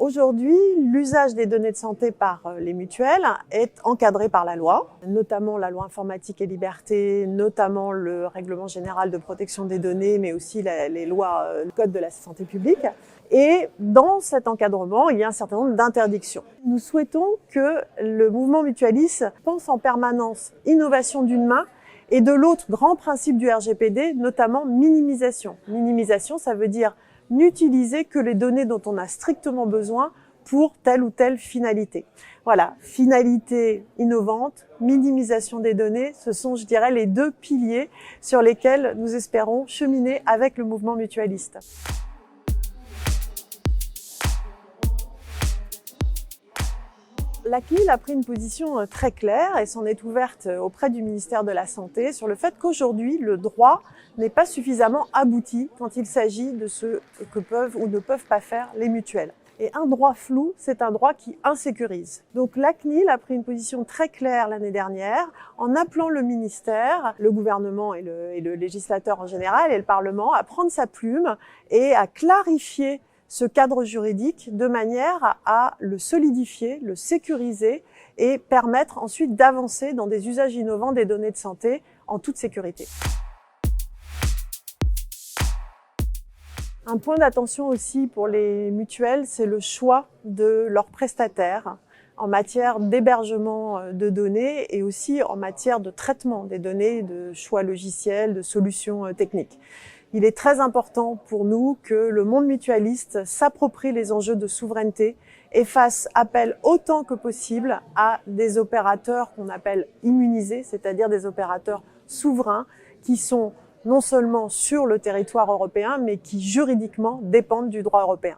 Aujourd'hui, l'usage des données de santé par les mutuelles est encadré par la loi, notamment la loi informatique et liberté, notamment le règlement général de protection des données, mais aussi les lois, le code de la santé publique. Et dans cet encadrement, il y a un certain nombre d'interdictions. Nous souhaitons que le mouvement mutualiste pense en permanence innovation d'une main et de l'autre, grand principe du RGPD, notamment minimisation. Minimisation, ça veut dire n'utiliser que les données dont on a strictement besoin pour telle ou telle finalité. Voilà, finalité innovante, minimisation des données, ce sont, je dirais, les deux piliers sur lesquels nous espérons cheminer avec le mouvement mutualiste. La CNIL a pris une position très claire et s'en est ouverte auprès du ministère de la Santé sur le fait qu'aujourd'hui, le droit n'est pas suffisamment abouti quand il s'agit de ce que peuvent ou ne peuvent pas faire les mutuelles. Et un droit flou, c'est un droit qui insécurise. Donc la CNIL a pris une position très claire l'année dernière en appelant le ministère, le gouvernement et le législateur en général et le Parlement à prendre sa plume et à clarifier ce cadre juridique de manière à le solidifier, le sécuriser et permettre ensuite d'avancer dans des usages innovants des données de santé en toute sécurité. Un point d'attention aussi pour les mutuelles, c'est le choix de leurs prestataires en matière d'hébergement de données et aussi en matière de traitement des données, de choix logiciels, de solutions techniques. Il est très important pour nous que le monde mutualiste s'approprie les enjeux de souveraineté et fasse appel autant que possible à des opérateurs qu'on appelle immunisés, c'est-à-dire des opérateurs souverains qui sont non seulement sur le territoire européen, mais qui juridiquement dépendent du droit européen.